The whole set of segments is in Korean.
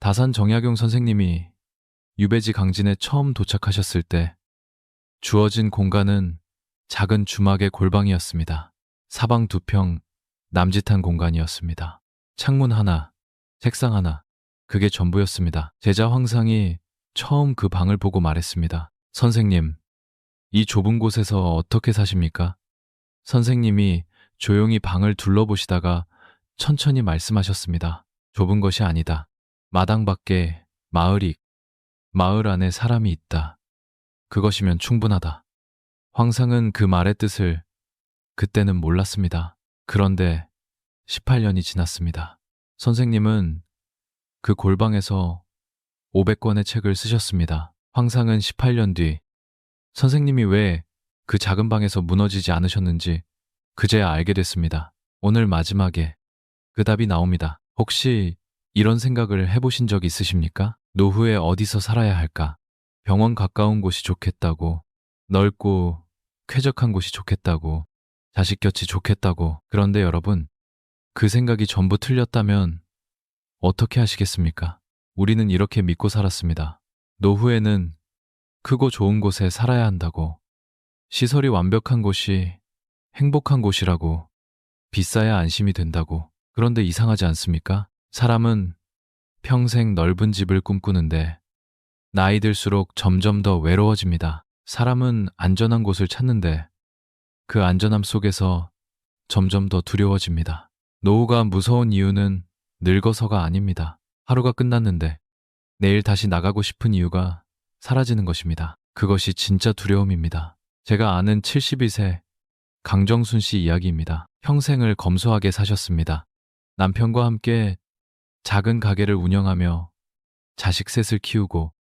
다산 정약용 선생님이 유배지 강진에 처음 도착하셨을 때 주어진 공간은 작은 주막의 골방이었습니다. 사방 2평 남짓한 공간이었습니다. 창문 하나, 책상 하나, 그게 전부였습니다. 제자 황상이 처음 그 방을 보고 말했습니다. 선생님, 이 좁은 곳에서 어떻게 사십니까? 선생님이 조용히 방을 둘러보시다가 천천히 말씀하셨습니다. 좁은 것이 아니다. 마당 밖에 마을 안에 사람이 있다. 그것이면 충분하다. 황상은 그 말의 뜻을 그때는 몰랐습니다. 그런데 18년이 지났습니다. 선생님은 그 골방에서 500권의 책을 쓰셨습니다. 황상은 18년 뒤 선생님이 왜 그 작은 방에서 무너지지 않으셨는지 그제야 알게 됐습니다. 오늘 마지막에 그 답이 나옵니다. 혹시 이런 생각을 해보신 적 있으십니까? 노후에 어디서 살아야 할까? 병원 가까운 곳이 좋겠다고, 넓고 쾌적한 곳이 좋겠다고, 자식 곁이 좋겠다고. 그런데 여러분, 그 생각이 전부 틀렸다면 어떻게 하시겠습니까? 우리는 이렇게 믿고 살았습니다. 노후에는 크고 좋은 곳에 살아야 한다고, 시설이 완벽한 곳이 행복한 곳이라고, 비싸야 안심이 된다고. 그런데 이상하지 않습니까? 사람은 평생 넓은 집을 꿈꾸는데 나이 들수록 점점 더 외로워집니다. 사람은 안전한 곳을 찾는데 그 안전함 속에서 점점 더 두려워집니다. 노후가 무서운 이유는 늙어서가 아닙니다. 하루가 끝났는데 내일 다시 나가고 싶은 이유가 사라지는 것입니다. 그것이 진짜 두려움입니다. 제가 아는 72세 강정순 씨 이야기입니다. 평생을 검소하게 사셨습니다. 남편과 함께 작은 가게를 운영하며 자식 셋을 키우고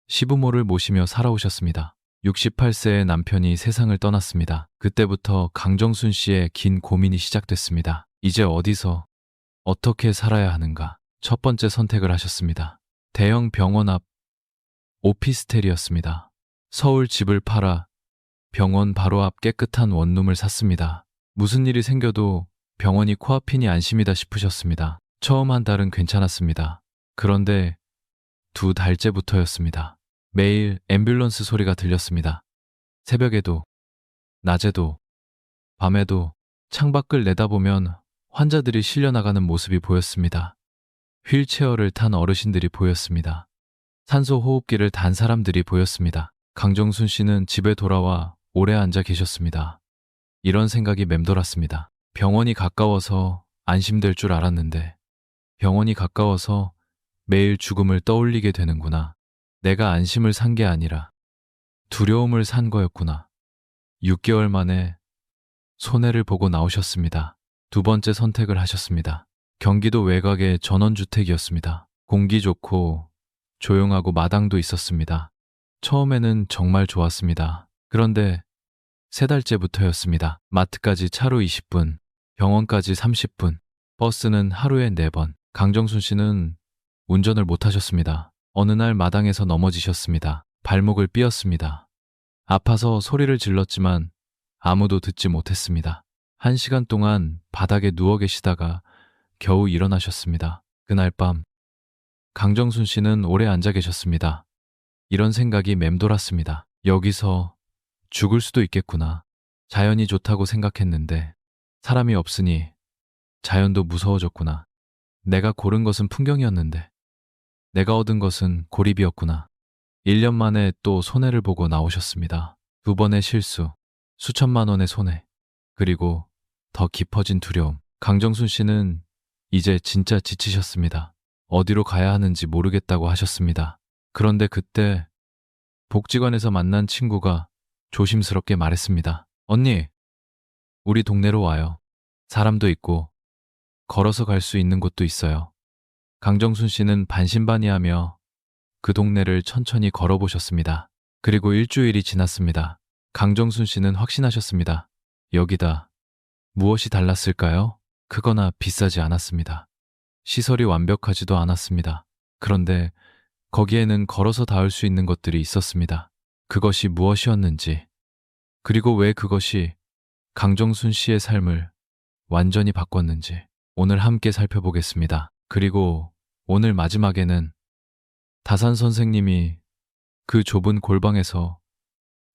시부모를 모시며 살아오셨습니다. 68세의 남편이 세상을 떠났습니다. 그때부터 강정순 씨의 긴 고민이 시작됐습니다. 이제 어디서 어떻게 살아야 하는가? 첫 번째 선택을 하셨습니다. 대형 병원 앞 오피스텔이었습니다. 서울 집을 팔아 병원 바로 앞 깨끗한 원룸을 샀습니다. 무슨 일이 생겨도 병원이 코앞이니 안심이다 싶으셨습니다. 처음 한 달은 괜찮았습니다. 그런데 2달째부터였습니다. 매일 앰뷸런스 소리가 들렸습니다. 새벽에도, 낮에도, 밤에도 창밖을 내다보면 환자들이 실려나가는 모습이 보였습니다. 휠체어를 탄 어르신들이 보였습니다. 산소 호흡기를 단 사람들이 보였습니다. 강정순 씨는 집에 돌아와 오래 앉아 계셨습니다. 이런 생각이 맴돌았습니다. 병원이 가까워서 안심될 줄 알았는데 병원이 가까워서 매일 죽음을 떠올리게 되는구나. 내가 안심을 산 게 아니라 두려움을 산 거였구나. 6개월 만에 손해를 보고 나오셨습니다. 두 번째 선택을 하셨습니다. 경기도 외곽의 전원주택이었습니다. 공기 좋고 조용하고 마당도 있었습니다. 처음에는 정말 좋았습니다. 그런데 3달째부터였습니다. 마트까지 차로 20분, 병원까지 30분, 버스는 하루에 4번. 강정순 씨는 운전을 못하셨습니다. 어느 날 마당에서 넘어지셨습니다. 발목을 삐었습니다. 아파서 소리를 질렀지만 아무도 듣지 못했습니다. 1시간 동안 바닥에 누워 계시다가 겨우 일어나셨습니다. 그날 밤 강정순 씨는 오래 앉아 계셨습니다. 이런 생각이 맴돌았습니다. 여기서 죽을 수도 있겠구나. 자연이 좋다고 생각했는데 사람이 없으니 자연도 무서워졌구나. 내가 고른 것은 풍경이었는데 내가 얻은 것은 고립이었구나. 1년 만에 또 손해를 보고 나오셨습니다. 2번의 실수, 수천만 원의 손해, 그리고 더 깊어진 두려움. 강정순 씨는 이제 진짜 지치셨습니다. 어디로 가야 하는지 모르겠다고 하셨습니다. 그런데 그때 복지관에서 만난 친구가 조심스럽게 말했습니다. 언니, 우리 동네로 와요. 사람도 있고 걸어서 갈 수 있는 곳도 있어요. 강정순 씨는 반신반의하며 그 동네를 천천히 걸어보셨습니다. 그리고 일주일이 지났습니다. 강정순 씨는 확신하셨습니다. 여기다. 무엇이 달랐을까요? 크거나 비싸지 않았습니다. 시설이 완벽하지도 않았습니다. 그런데 거기에는 걸어서 닿을 수 있는 것들이 있었습니다. 그것이 무엇이었는지, 그리고 왜 그것이 강정순 씨의 삶을 완전히 바꿨는지 오늘 함께 살펴보겠습니다. 그리고 오늘 마지막에는 다산 선생님이 그 좁은 골방에서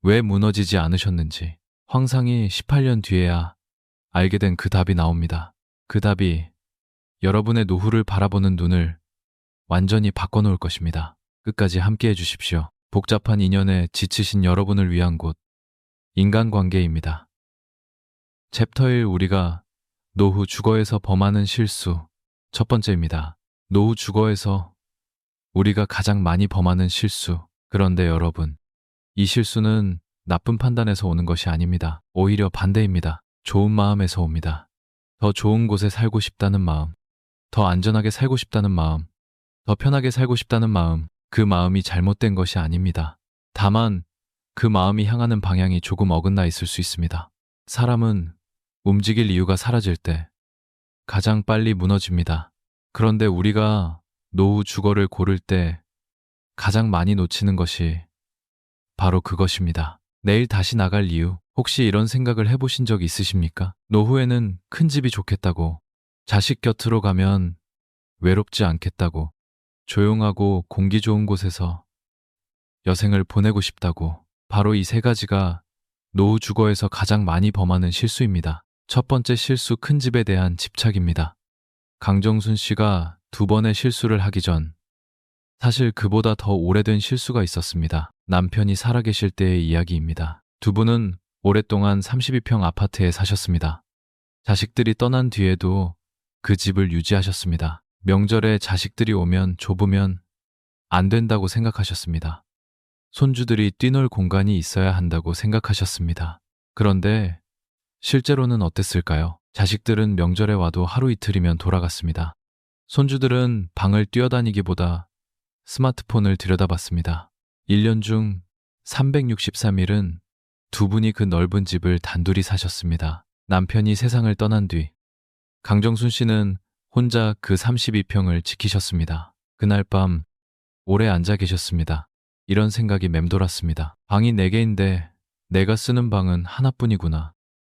왜 무너지지 않으셨는지 황상이 18년 뒤에야 알게 된 그 답이 나옵니다. 그 답이 여러분의 노후를 바라보는 눈을 완전히 바꿔놓을 것입니다. 끝까지 함께 해주십시오. 복잡한 인연에 지치신 여러분을 위한 곳, 인간관계입니다. 챕터 1 우리가 노후 주거에서 범하는 실수. 첫 번째입니다. 노후 주거에서 우리가 가장 많이 범하는 실수. 그런데 여러분, 이 실수는 나쁜 판단에서 오는 것이 아닙니다. 오히려 반대입니다. 좋은 마음에서 옵니다. 더 좋은 곳에 살고 싶다는 마음, 더 안전하게 살고 싶다는 마음, 더 편하게 살고 싶다는 마음, 그 마음이 잘못된 것이 아닙니다. 다만 그 마음이 향하는 방향이 조금 어긋나 있을 수 있습니다. 사람은 움직일 이유가 사라질 때 가장 빨리 무너집니다. 그런데 우리가 노후 주거를 고를 때 가장 많이 놓치는 것이 바로 그것입니다. 내일 다시 나갈 이유. 혹시 이런 생각을 해보신 적 있으십니까? 노후에는 큰 집이 좋겠다고, 자식 곁으로 가면 외롭지 않겠다고, 조용하고 공기 좋은 곳에서 여생을 보내고 싶다고. 바로 이 세 가지가 노후 주거에서 가장 많이 범하는 실수입니다. 첫 번째 실수, 큰 집에 대한 집착입니다. 강정순 씨가 두 번의 실수를 하기 전 사실 그보다 더 오래된 실수가 있었습니다. 남편이 살아계실 때의 이야기입니다. 두 분은 오랫동안 32평 아파트에 사셨습니다. 자식들이 떠난 뒤에도 그 집을 유지하셨습니다. 명절에 자식들이 오면 좁으면 안 된다고 생각하셨습니다. 손주들이 뛰놀 공간이 있어야 한다고 생각하셨습니다. 그런데 실제로는 어땠을까요? 자식들은 명절에 와도 하루 이틀이면 돌아갔습니다. 손주들은 방을 뛰어다니기보다 스마트폰을 들여다봤습니다. 1년 중 363일은 두 분이 그 넓은 집을 단둘이 사셨습니다. 남편이 세상을 떠난 뒤 강정순 씨는 혼자 그 32평을 지키셨습니다. 그날 밤 오래 앉아 계셨습니다. 이런 생각이 맴돌았습니다. 방이 4개인데 내가 쓰는 방은 하나뿐이구나.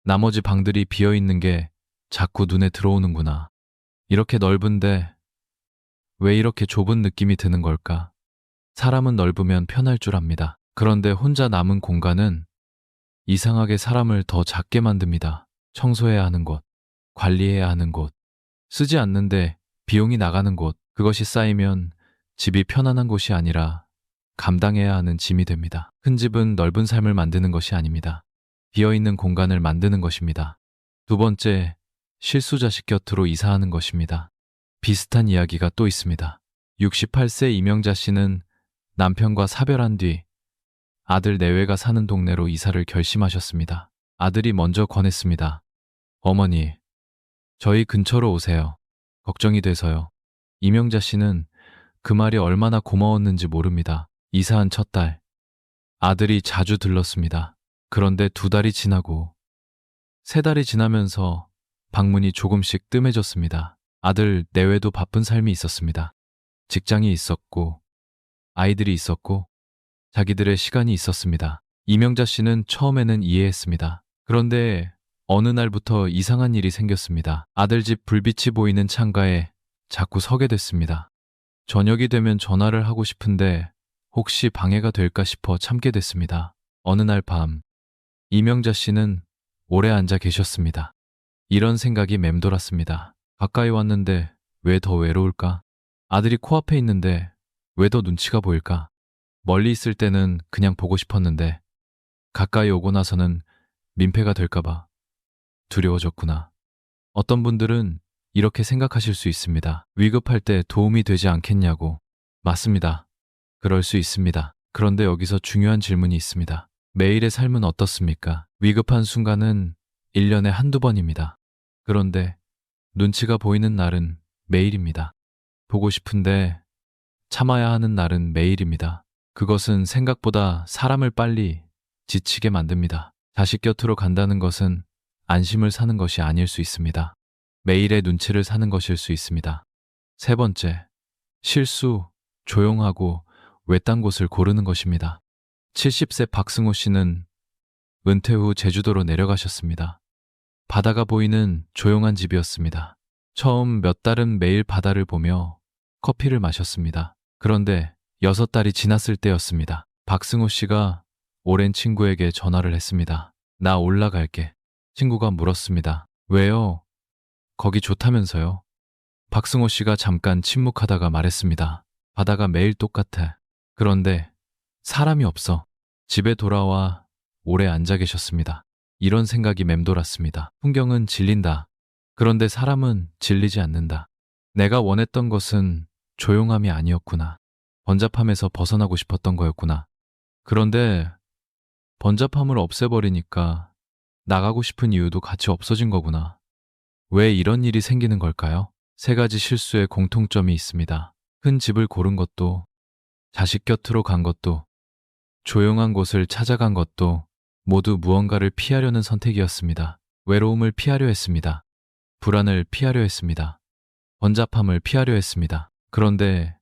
나머지 방들이 비어있는 게 자꾸 눈에 들어오는구나. 이렇게 넓은데 왜 이렇게 좁은 느낌이 드는 걸까? 사람은 넓으면 편할 줄 압니다. 그런데 혼자 남은 공간은 이상하게 사람을 더 작게 만듭니다. 청소해야 하는 곳, 관리해야 하는 곳, 쓰지 않는데 비용이 나가는 곳, 그것이 쌓이면 집이 편안한 곳이 아니라 감당해야 하는 짐이 됩니다. 큰 집은 넓은 삶을 만드는 것이 아닙니다. 비어있는 공간을 만드는 것입니다. 두 번째, 실수 자식 곁으로 이사하는 것입니다. 비슷한 이야기가 또 있습니다. 68세 이명자 씨는 남편과 사별한 뒤 아들 내외가 사는 동네로 이사를 결심하셨습니다. 아들이 먼저 권했습니다. 어머니, 저희 근처로 오세요. 걱정이 돼서요. 이명자 씨는 그 말이 얼마나 고마웠는지 모릅니다. 이사한 첫 달, 아들이 자주 들렀습니다. 그런데 2달이 지나고 3달이 지나면서 방문이 조금씩 뜸해졌습니다. 아들 내외도 바쁜 삶이 있었습니다. 직장이 있었고 아이들이 있었고 자기들의 시간이 있었습니다. 이명자 씨는 처음에는 이해했습니다. 그런데 어느 날부터 이상한 일이 생겼습니다. 아들 집 불빛이 보이는 창가에 자꾸 서게 됐습니다. 저녁이 되면 전화를 하고 싶은데 혹시 방해가 될까 싶어 참게 됐습니다. 어느 날 밤, 이명자 씨는 오래 앉아 계셨습니다. 이런 생각이 맴돌았습니다. 가까이 왔는데 왜 더 외로울까? 아들이 코앞에 있는데 왜 더 눈치가 보일까? 멀리 있을 때는 그냥 보고 싶었는데 가까이 오고 나서는 민폐가 될까봐 두려워졌구나. 어떤 분들은 이렇게 생각하실 수 있습니다. 위급할 때 도움이 되지 않겠냐고. 맞습니다. 그럴 수 있습니다. 그런데 여기서 중요한 질문이 있습니다. 매일의 삶은 어떻습니까? 위급한 순간은 1년에 한두 번입니다. 그런데 눈치가 보이는 날은 매일입니다. 보고 싶은데 참아야 하는 날은 매일입니다. 그것은 생각보다 사람을 빨리 지치게 만듭니다. 자식 곁으로 간다는 것은 안심을 사는 것이 아닐 수 있습니다. 매일의 눈치를 사는 것일 수 있습니다. 세 번째, 실수, 조용하고 외딴 곳을 고르는 것입니다. 70세 박승호 씨는 은퇴 후 제주도로 내려가셨습니다. 바다가 보이는 조용한 집이었습니다. 처음 몇 달은 매일 바다를 보며 커피를 마셨습니다. 그런데 6달이 지났을 때였습니다. 박승호 씨가 오랜 친구에게 전화를 했습니다. 나 올라갈게. 친구가 물었습니다. 왜요? 거기 좋다면서요? 박승호 씨가 잠깐 침묵하다가 말했습니다. 바다가 매일 똑같아. 그런데 사람이 없어. 집에 돌아와 오래 앉아 계셨습니다. 이런 생각이 맴돌았습니다. 풍경은 질린다. 그런데 사람은 질리지 않는다. 내가 원했던 것은 조용함이 아니었구나. 번잡함에서 벗어나고 싶었던 거였구나. 그런데 번잡함을 없애버리니까 나가고 싶은 이유도 같이 없어진 거구나. 왜 이런 일이 생기는 걸까요? 3가지 실수의 공통점이 있습니다. 큰 집을 고른 것도, 자식 곁으로 간 것도, 조용한 곳을 찾아간 것도 모두 무언가를 피하려는 선택이었습니다. 외로움을 피하려 했습니다. 불안을 피하려 했습니다. 번잡함을 피하려 했습니다. 그런데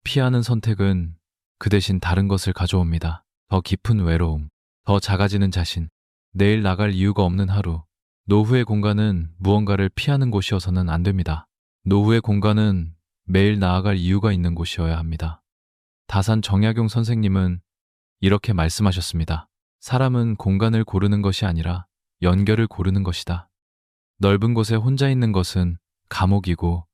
피하는 선택은 그 대신 다른 것을 가져옵니다. 더 깊은 외로움, 더 작아지는 자신, 내일 나갈 이유가 없는 하루. 노후의 공간은 무언가를 피하는 곳이어서는 안 됩니다. 노후의 공간은 매일 나아갈 이유가 있는 곳이어야 합니다. 다산 정약용 선생님은 이렇게 말씀하셨습니다. 사람은 공간을 고르는 것이 아니라 연결을 고르는 것이다. 넓은 곳에 혼자 있는 것은 감옥이고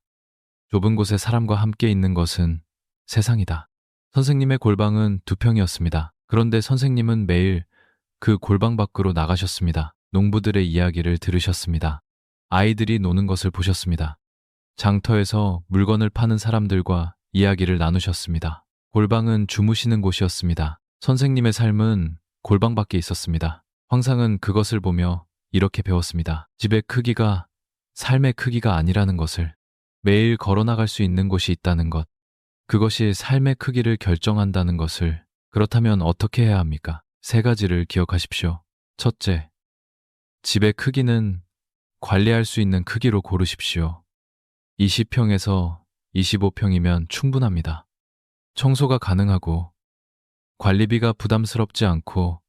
좁은 곳에 사람과 함께 있는 것은 세상이다. 선생님의 골방은 2평이었습니다. 그런데 선생님은 매일 그 골방 밖으로 나가셨습니다. 농부들의 이야기를 들으셨습니다. 아이들이 노는 것을 보셨습니다. 장터에서 물건을 파는 사람들과 이야기를 나누셨습니다. 골방은 주무시는 곳이었습니다. 선생님의 삶은 골방 밖에 있었습니다. 황상은 그것을 보며 이렇게 배웠습니다. 집의 크기가 삶의 크기가 아니라는 것을, 매일 걸어나갈 수 있는 곳이 있다는 것, 그것이 삶의 크기를 결정한다는 것을. 그렇다면 어떻게 해야 합니까? 3가지를 기억하십시오. 첫째, 집의 크기는 관리할 수 있는 크기로 고르십시오. 20평에서 25평이면 충분합니다. 청소가 가능하고 관리비가 부담스럽지 않고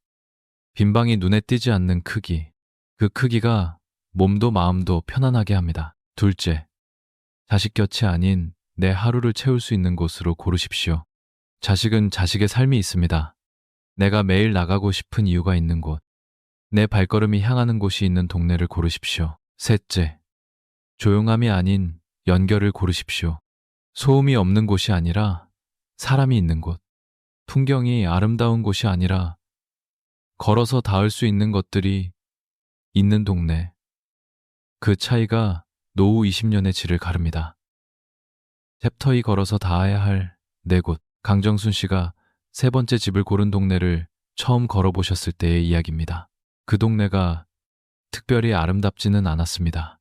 빈방이 눈에 띄지 않는 크기, 그 크기가 몸도 마음도 편안하게 합니다. 둘째, 자식 곁이 아닌 내 하루를 채울 수 있는 곳으로 고르십시오. 자식은 자식의 삶이 있습니다. 내가 매일 나가고 싶은 이유가 있는 곳, 내 발걸음이 향하는 곳이 있는 동네를 고르십시오. 셋째, 조용함이 아닌 연결을 고르십시오. 소음이 없는 곳이 아니라 사람이 있는 곳, 풍경이 아름다운 곳이 아니라 걸어서 닿을 수 있는 것들이 있는 동네. 그 차이가 노후 20년의 질을 가릅니다. 챕터 2 걸어서 닿아야 할 4곳. 강정순 씨가 3번째 집을 고른 동네를 처음 걸어보셨을 때의 이야기입니다. 그 동네가 특별히 아름답지는 않았습니다.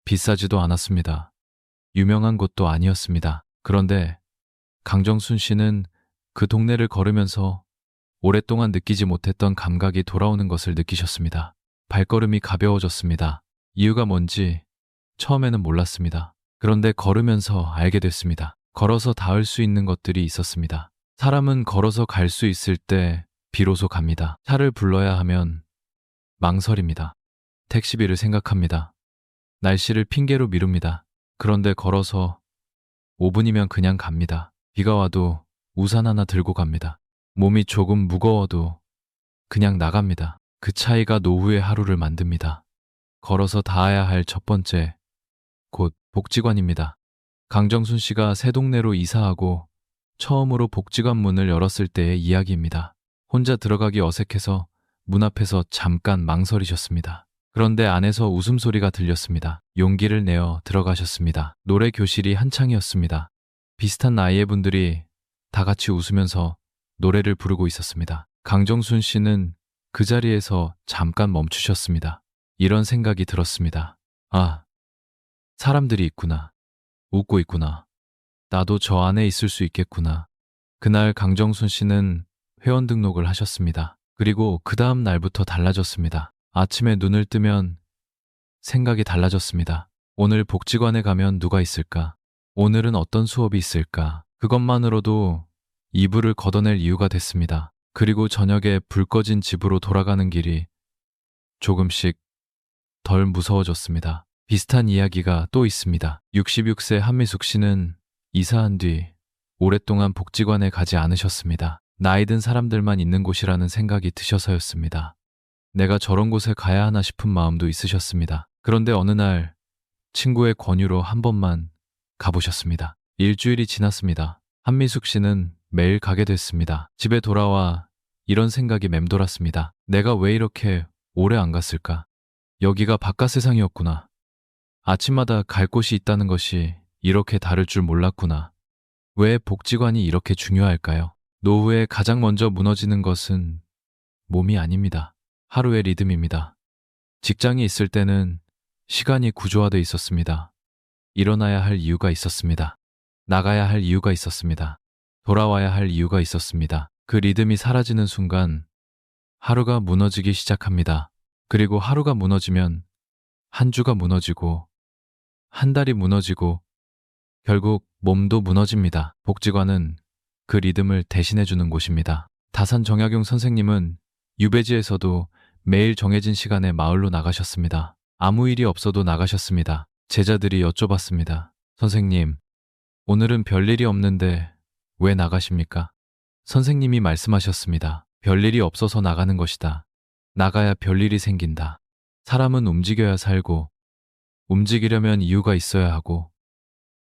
비싸지도 않았습니다. 유명한 곳도 아니었습니다. 그런데 강정순 씨는 그 동네를 걸으면서 오랫동안 느끼지 못했던 감각이 돌아오는 것을 느끼셨습니다. 발걸음이 가벼워졌습니다. 이유가 뭔지 처음에는 몰랐습니다. 그런데 걸으면서 알게 됐습니다. 걸어서 닿을 수 있는 것들이 있었습니다. 사람은 걸어서 갈 수 있을 때 비로소 갑니다. 차를 불러야 하면 망설입니다. 택시비를 생각합니다. 날씨를 핑계로 미룹니다. 그런데 걸어서 5분이면 그냥 갑니다. 비가 와도 우산 하나 들고 갑니다. 몸이 조금 무거워도 그냥 나갑니다. 그 차이가 노후의 하루를 만듭니다. 걸어서 닿아야 할 첫 번째 곳, 복지관입니다. 강정순 씨가 새 동네로 이사하고 처음으로 복지관 문을 열었을 때의 이야기입니다. 혼자 들어가기 어색해서 문 앞에서 잠깐 망설이셨습니다. 그런데 안에서 웃음소리가 들렸습니다. 용기를 내어 들어가셨습니다. 노래 교실이 한창이었습니다. 비슷한 나이의 분들이 다 같이 웃으면서 노래를 부르고 있었습니다. 강정순 씨는 그 자리에서 잠깐 멈추셨습니다. 이런 생각이 들었습니다. 아, 사람들이 있구나. 웃고 있구나. 나도 저 안에 있을 수 있겠구나. 그날 강정순 씨는 회원 등록을 하셨습니다. 그리고 그 다음 날부터 달라졌습니다. 아침에 눈을 뜨면 생각이 달라졌습니다. 오늘 복지관에 가면 누가 있을까? 오늘은 어떤 수업이 있을까? 그것만으로도 이불을 걷어낼 이유가 됐습니다. 그리고 저녁에 불 꺼진 집으로 돌아가는 길이 조금씩 덜 무서워졌습니다. 비슷한 이야기가 또 있습니다. 66세 한미숙 씨는 이사한 뒤 오랫동안 복지관에 가지 않으셨습니다. 나이 든 사람들만 있는 곳이라는 생각이 드셔서였습니다. 내가 저런 곳에 가야 하나 싶은 마음도 있으셨습니다. 그런데 어느 날 친구의 권유로 한 번만 가보셨습니다. 일주일이 지났습니다. 한미숙 씨는 매일 가게 됐습니다. 집에 돌아와 이런 생각이 맴돌았습니다. 내가 왜 이렇게 오래 안 갔을까? 여기가 바깥 세상이었구나. 아침마다 갈 곳이 있다는 것이 이렇게 다를 줄 몰랐구나. 왜 복지관이 이렇게 중요할까요? 노후에 가장 먼저 무너지는 것은 몸이 아닙니다. 하루의 리듬입니다. 직장이 있을 때는 시간이 구조화되어 있었습니다. 일어나야 할 이유가 있었습니다. 나가야 할 이유가 있었습니다. 돌아와야 할 이유가 있었습니다. 그 리듬이 사라지는 순간 하루가 무너지기 시작합니다. 그리고 하루가 무너지면 한 주가 무너지고 한 달이 무너지고 결국 몸도 무너집니다. 복지관은 그 리듬을 대신해주는 곳입니다. 다산 정약용 선생님은 유배지에서도 매일 정해진 시간에 마을로 나가셨습니다. 아무 일이 없어도 나가셨습니다. 제자들이 여쭤봤습니다. 선생님, 오늘은 별일이 없는데 왜 나가십니까? 선생님이 말씀하셨습니다. 별일이 없어서 나가는 것이다. 나가야 별일이 생긴다. 사람은 움직여야 살고, 움직이려면 이유가 있어야 하고,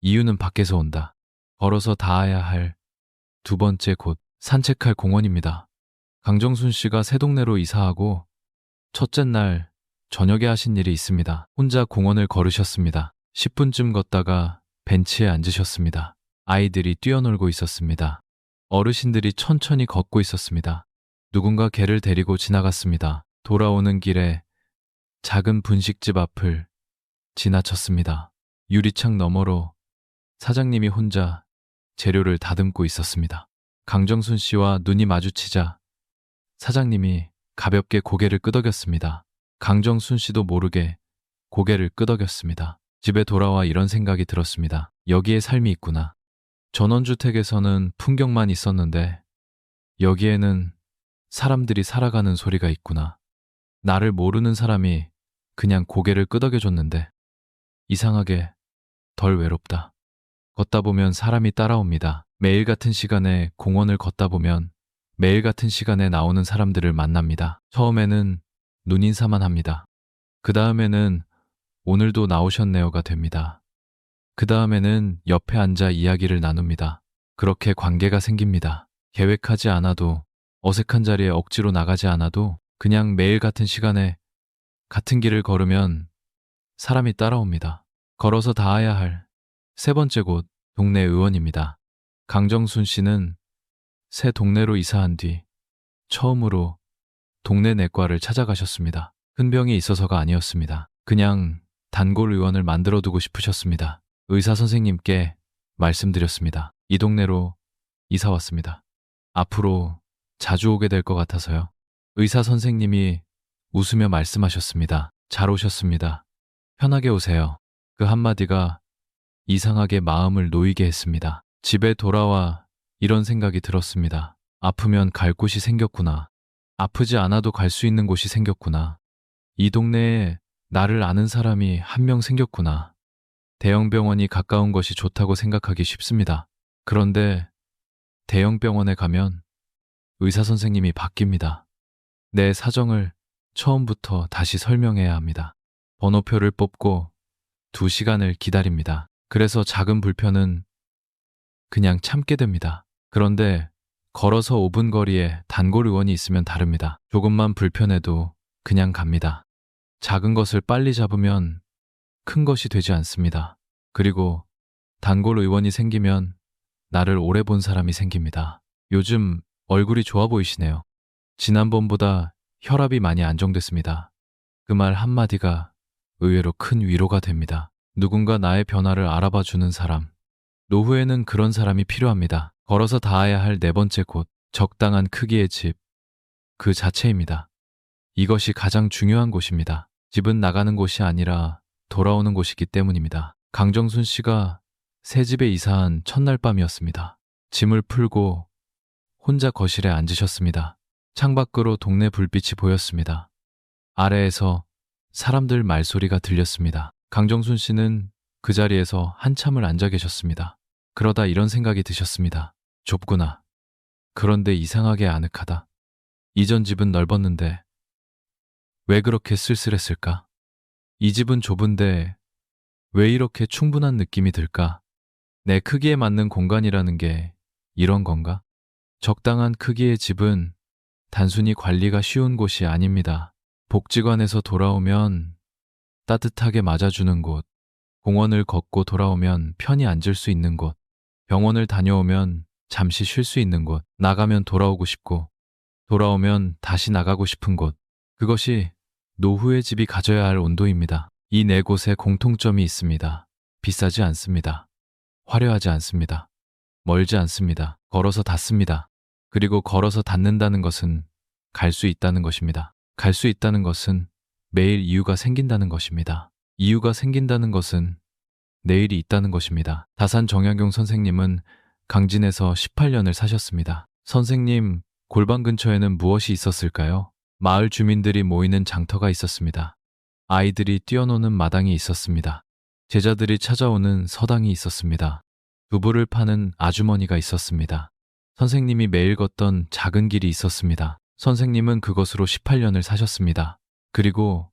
이유는 밖에서 온다. 걸어서 닿아야 할 두 번째 곳, 산책할 공원입니다. 강정순 씨가 새 동네로 이사하고 첫째 날 저녁에 하신 일이 있습니다. 혼자 공원을 걸으셨습니다. 10분쯤 걷다가 벤치에 앉으셨습니다. 아이들이 뛰어놀고 있었습니다. 어르신들이 천천히 걷고 있었습니다. 누군가 개를 데리고 지나갔습니다. 돌아오는 길에 작은 분식집 앞을 지나쳤습니다. 유리창 너머로 사장님이 혼자 재료를 다듬고 있었습니다. 강정순 씨와 눈이 마주치자 사장님이 가볍게 고개를 끄덕였습니다. 강정순 씨도 모르게 고개를 끄덕였습니다. 집에 돌아와 이런 생각이 들었습니다. 여기에 삶이 있구나. 전원주택에서는 풍경만 있었는데 여기에는 사람들이 살아가는 소리가 있구나. 나를 모르는 사람이 그냥 고개를 끄덕여줬는데 이상하게 덜 외롭다. 걷다 보면 사람이 따라옵니다. 매일 같은 시간에 공원을 걷다 보면 매일 같은 시간에 나오는 사람들을 만납니다. 처음에는 눈인사만 합니다. 그 다음에는 오늘도 나오셨네요가 됩니다. 그 다음에는 옆에 앉아 이야기를 나눕니다. 그렇게 관계가 생깁니다. 계획하지 않아도 어색한 자리에 억지로 나가지 않아도 그냥 매일 같은 시간에 같은 길을 걸으면 사람이 따라옵니다. 걸어서 닿아야 할 세 번째 곳, 동네 의원입니다. 강정순 씨는 새 동네로 이사한 뒤 처음으로 동네 내과를 찾아가셨습니다. 큰 병이 있어서가 아니었습니다. 그냥 단골 의원을 만들어두고 싶으셨습니다. 의사 선생님께 말씀드렸습니다. 이 동네로 이사 왔습니다. 앞으로 자주 오게 될 것 같아서요. 의사 선생님이 웃으며 말씀하셨습니다. 잘 오셨습니다. 편하게 오세요. 그 한마디가 이상하게 마음을 놓이게 했습니다. 집에 돌아와 이런 생각이 들었습니다. 아프면 갈 곳이 생겼구나. 아프지 않아도 갈 수 있는 곳이 생겼구나. 이 동네에 나를 아는 사람이 한 명 생겼구나. 대형 병원이 가까운 것이 좋다고 생각하기 쉽습니다. 그런데 대형 병원에 가면 의사 선생님이 바뀝니다. 내 사정을 처음부터 다시 설명해야 합니다. 번호표를 뽑고 2시간을 기다립니다. 그래서 작은 불편은 그냥 참게 됩니다. 그런데 걸어서 5분 거리에 단골 의원이 있으면 다릅니다. 조금만 불편해도 그냥 갑니다. 작은 것을 빨리 잡으면 큰 것이 되지 않습니다. 그리고 단골 의원이 생기면 나를 오래 본 사람이 생깁니다. 요즘 얼굴이 좋아 보이시네요. 지난번보다 혈압이 많이 안정됐습니다. 그 말 한마디가 의외로 큰 위로가 됩니다. 누군가 나의 변화를 알아봐 주는 사람. 노후에는 그런 사람이 필요합니다. 걸어서 닿아야 할 네 번째 곳, 적당한 크기의 집. 그 자체입니다. 이것이 가장 중요한 곳입니다. 집은 나가는 곳이 아니라 돌아오는 곳이기 때문입니다. 강정순 씨가 새 집에 이사한 첫날 밤이었습니다. 짐을 풀고 혼자 거실에 앉으셨습니다. 창밖으로 동네 불빛이 보였습니다. 아래에서 사람들 말소리가 들렸습니다. 강정순 씨는 그 자리에서 한참을 앉아 계셨습니다. 그러다 이런 생각이 드셨습니다. 좁구나. 그런데 이상하게 아늑하다. 이전 집은 넓었는데 왜 그렇게 쓸쓸했을까? 이 집은 좁은데 왜 이렇게 충분한 느낌이 들까? 내 크기에 맞는 공간이라는 게 이런 건가? 적당한 크기의 집은 단순히 관리가 쉬운 곳이 아닙니다. 복지관에서 돌아오면 따뜻하게 맞아주는 곳, 공원을 걷고 돌아오면 편히 앉을 수 있는 곳, 병원을 다녀오면 잠시 쉴 수 있는 곳, 나가면 돌아오고 싶고, 돌아오면 다시 나가고 싶은 곳. 그것이 노후의 집이 가져야 할 온도입니다. 이 네 곳에 공통점이 있습니다. 비싸지 않습니다. 화려하지 않습니다. 멀지 않습니다. 걸어서 닿습니다. 그리고 걸어서 닿는다는 것은 갈 수 있다는 것입니다. 갈 수 있다는 것은 매일 이유가 생긴다는 것입니다. 이유가 생긴다는 것은 내일이 있다는 것입니다. 다산 정약용 선생님은 강진에서 18년을 사셨습니다. 선생님, 골방 근처에는 무엇이 있었을까요? 마을 주민들이 모이는 장터가 있었습니다. 아이들이 뛰어노는 마당이 있었습니다. 제자들이 찾아오는 서당이 있었습니다. 두부를 파는 아주머니가 있었습니다. 선생님이 매일 걷던 작은 길이 있었습니다. 선생님은 그것으로 18년을 사셨습니다. 그리고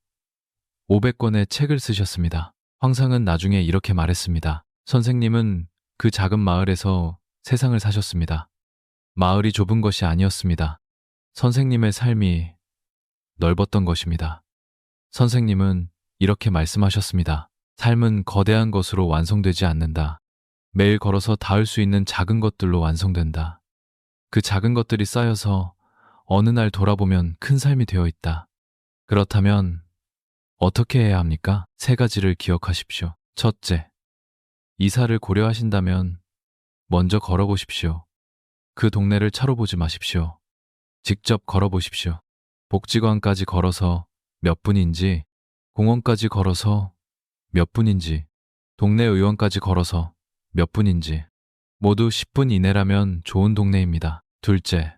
500권의 책을 쓰셨습니다. 황상은 나중에 이렇게 말했습니다. 선생님은 그 작은 마을에서 세상을 사셨습니다. 마을이 좁은 것이 아니었습니다. 선생님의 삶이 넓었던 것입니다. 선생님은 이렇게 말씀하셨습니다. 삶은 거대한 것으로 완성되지 않는다. 매일 걸어서 닿을 수 있는 작은 것들로 완성된다. 그 작은 것들이 쌓여서 어느 날 돌아보면 큰 삶이 되어 있다. 그렇다면 어떻게 해야 합니까? 세 가지를 기억하십시오. 첫째, 이사를 고려하신다면 먼저 걸어보십시오. 그 동네를 차로 보지 마십시오. 직접 걸어보십시오. 복지관까지 걸어서 몇 분인지, 공원까지 걸어서 몇 분인지, 동네 의원까지 걸어서 몇 분인지, 모두 10분 이내라면 좋은 동네입니다. 둘째,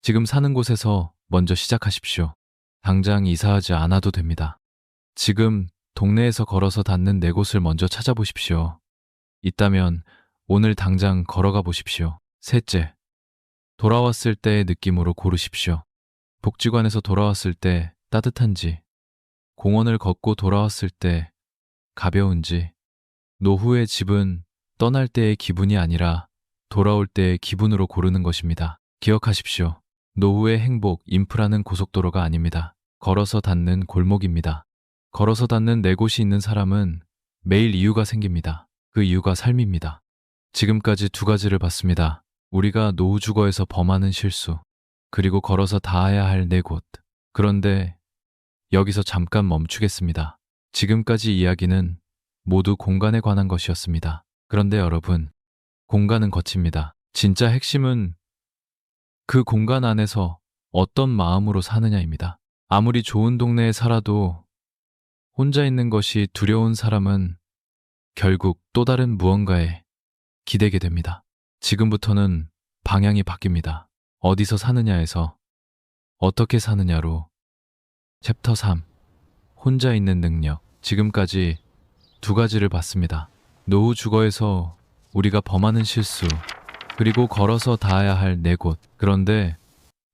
지금 사는 곳에서 먼저 시작하십시오. 당장 이사하지 않아도 됩니다. 지금 동네에서 걸어서 닿는 네 곳을 먼저 찾아보십시오. 있다면 오늘 당장 걸어가 보십시오. 셋째, 돌아왔을 때의 느낌으로 고르십시오. 복지관에서 돌아왔을 때 따뜻한지, 공원을 걷고 돌아왔을 때 가벼운지, 노후의 집은 떠날 때의 기분이 아니라 돌아올 때의 기분으로 고르는 것입니다. 기억하십시오. 노후의 행복, 인프라는 고속도로가 아닙니다. 걸어서 닿는 골목입니다. 걸어서 닿는 네 곳이 있는 사람은 매일 이유가 생깁니다. 그 이유가 삶입니다. 지금까지 두 가지를 봤습니다. 우리가 노후 주거에서 범하는 실수, 그리고 걸어서 닿아야 할 네 곳. 그런데 여기서 잠깐 멈추겠습니다. 지금까지 이야기는 모두 공간에 관한 것이었습니다. 그런데 여러분, 공간은 거칩니다. 진짜 핵심은 그 공간 안에서 어떤 마음으로 사느냐입니다. 아무리 좋은 동네에 살아도 혼자 있는 것이 두려운 사람은 결국 또 다른 무언가에 기대게 됩니다. 지금부터는 방향이 바뀝니다. 어디서 사느냐에서 어떻게 사느냐로. 챕터 3. 혼자 있는 능력. 지금까지 두 가지를 봤습니다. 노후 주거에서 우리가 범하는 실수, 그리고 걸어서 닿아야 할 네 곳. 그런데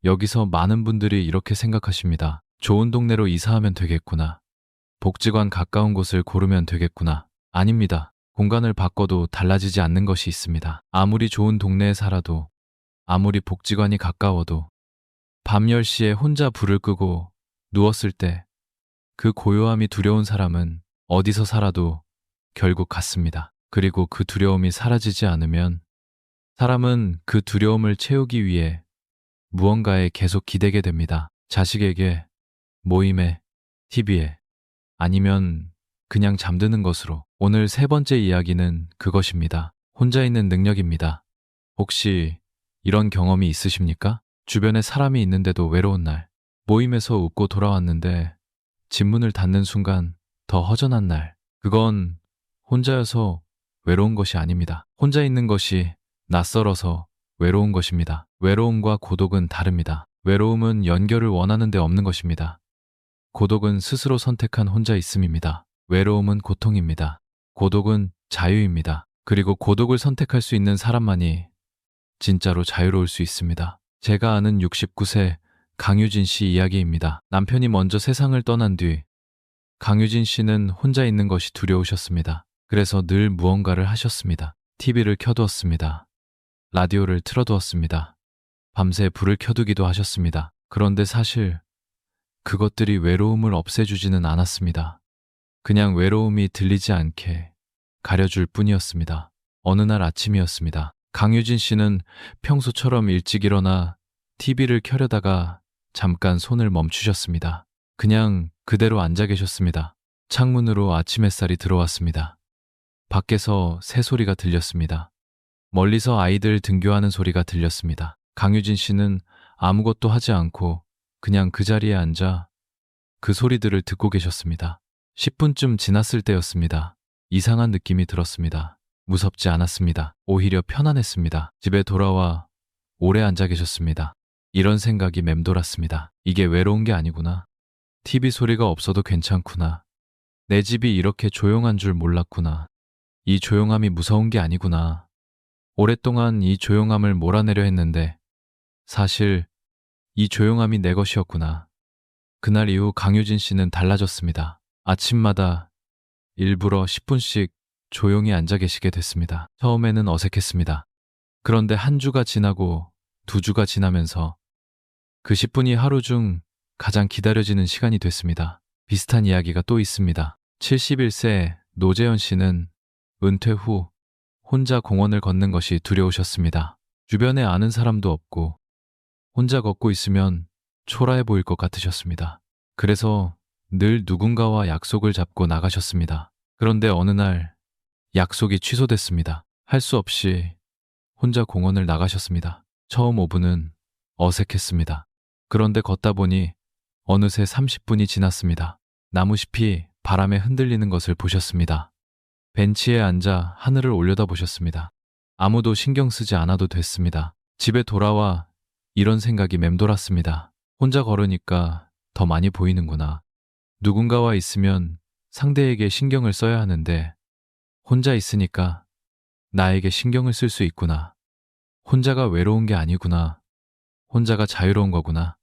여기서 많은 분들이 이렇게 생각하십니다. 좋은 동네로 이사하면 되겠구나. 복지관 가까운 곳을 고르면 되겠구나. 아닙니다. 공간을 바꿔도 달라지지 않는 것이 있습니다. 아무리 좋은 동네에 살아도, 아무리 복지관이 가까워도, 밤 10시에 혼자 불을 끄고 누웠을 때 그 고요함이 두려운 사람은 어디서 살아도 결국 같습니다. 그리고 그 두려움이 사라지지 않으면 사람은 그 두려움을 채우기 위해 무언가에 계속 기대게 됩니다. 자식에게, 모임에, TV에, 아니면 그냥 잠드는 것으로. 오늘 세 번째 이야기는 그것입니다. 혼자 있는 능력입니다. 혹시 이런 경험이 있으십니까? 주변에 사람이 있는데도 외로운 날, 모임에서 웃고 돌아왔는데 집 문을 닫는 순간 더 허전한 날. 그건 혼자여서 외로운 것이 아닙니다. 혼자 있는 것이 낯설어서 외로운 것입니다. 외로움과 고독은 다릅니다. 외로움은 연결을 원하는 데 없는 것입니다. 고독은 스스로 선택한 혼자 있음입니다. 외로움은 고통입니다. 고독은 자유입니다. 그리고 고독을 선택할 수 있는 사람만이 진짜로 자유로울 수 있습니다. 제가 아는 69세 강유진 씨 이야기입니다. 남편이 먼저 세상을 떠난 뒤 강유진 씨는 혼자 있는 것이 두려우셨습니다. 그래서 늘 무언가를 하셨습니다. TV를 켜두었습니다. 라디오를 틀어두었습니다. 밤새 불을 켜두기도 하셨습니다. 그런데 사실 그것들이 외로움을 없애주지는 않았습니다. 그냥 외로움이 들리지 않게 가려줄 뿐이었습니다. 어느 날 아침이었습니다. 강유진 씨는 평소처럼 일찍 일어나 TV를 켜려다가 잠깐 손을 멈추셨습니다. 그냥 그대로 앉아 계셨습니다. 창문으로 아침 햇살이 들어왔습니다. 밖에서 새소리가 들렸습니다. 멀리서 아이들 등교하는 소리가 들렸습니다. 강유진 씨는 아무것도 하지 않고 그냥 그 자리에 앉아 그 소리들을 듣고 계셨습니다. 10분쯤 지났을 때였습니다. 이상한 느낌이 들었습니다. 무섭지 않았습니다. 오히려 편안했습니다. 집에 돌아와 오래 앉아 계셨습니다. 이런 생각이 맴돌았습니다. 이게 외로운 게 아니구나. TV 소리가 없어도 괜찮구나. 내 집이 이렇게 조용한 줄 몰랐구나. 이 조용함이 무서운 게 아니구나. 오랫동안 이 조용함을 몰아내려 했는데 사실 이 조용함이 내 것이었구나. 그날 이후 강유진 씨는 달라졌습니다. 아침마다 일부러 10분씩 조용히 앉아 계시게 됐습니다. 처음에는 어색했습니다. 그런데 한 주가 지나고 두 주가 지나면서 그 10분이 하루 중 가장 기다려지는 시간이 됐습니다. 비슷한 이야기가 또 있습니다. 71세 노재현 씨는 은퇴 후 혼자 공원을 걷는 것이 두려우셨습니다. 주변에 아는 사람도 없고 혼자 걷고 있으면 초라해 보일 것 같으셨습니다. 그래서 늘 누군가와 약속을 잡고 나가셨습니다. 그런데 어느 날 약속이 취소됐습니다. 할 수 없이 혼자 공원을 나가셨습니다. 처음 5분은 어색했습니다. 그런데 걷다 보니 어느새 30분이 지났습니다. 나무잎이 바람에 흔들리는 것을 보셨습니다. 벤치에 앉아 하늘을 올려다보셨습니다. 아무도 신경 쓰지 않아도 됐습니다. 집에 돌아와 이런 생각이 맴돌았습니다. 혼자 걸으니까 더 많이 보이는구나. 누군가와 있으면 상대에게 신경을 써야 하는데 혼자 있으니까 나에게 신경을 쓸 수 있구나. 혼자가 외로운 게 아니구나. 혼자가 자유로운 거구나.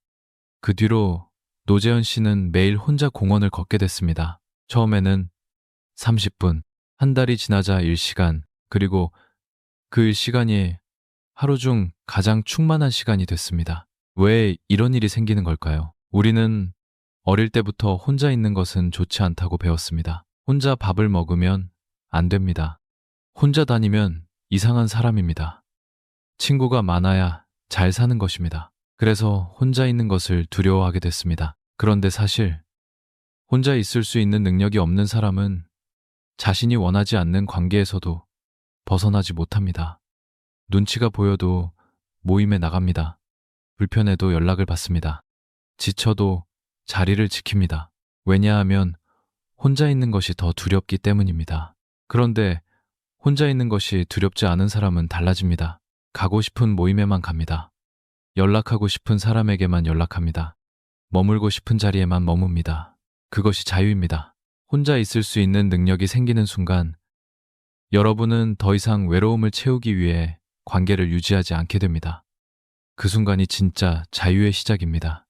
그 뒤로 노재현 씨는 매일 혼자 공원을 걷게 됐습니다. 처음에는 30분, 한 달이 지나자 1시간, 그리고 그 1시간이 하루 중 가장 충만한 시간이 됐습니다. 왜 이런 일이 생기는 걸까요? 우리는 어릴 때부터 혼자 있는 것은 좋지 않다고 배웠습니다. 혼자 밥을 먹으면 안 됩니다. 혼자 다니면 이상한 사람입니다. 친구가 많아야 잘 사는 것입니다. 그래서 혼자 있는 것을 두려워하게 됐습니다. 그런데 사실 혼자 있을 수 있는 능력이 없는 사람은 자신이 원하지 않는 관계에서도 벗어나지 못합니다. 눈치가 보여도 모임에 나갑니다. 불편해도 연락을 받습니다. 지쳐도 자리를 지킵니다. 왜냐하면 혼자 있는 것이 더 두렵기 때문입니다. 그런데 혼자 있는 것이 두렵지 않은 사람은 달라집니다. 가고 싶은 모임에만 갑니다. 연락하고 싶은 사람에게만 연락합니다. 머물고 싶은 자리에만 머뭅니다. 그것이 자유입니다. 혼자 있을 수 있는 능력이 생기는 순간 여러분은 더 이상 외로움을 채우기 위해 관계를 유지하지 않게 됩니다. 그 순간이 진짜 자유의 시작입니다.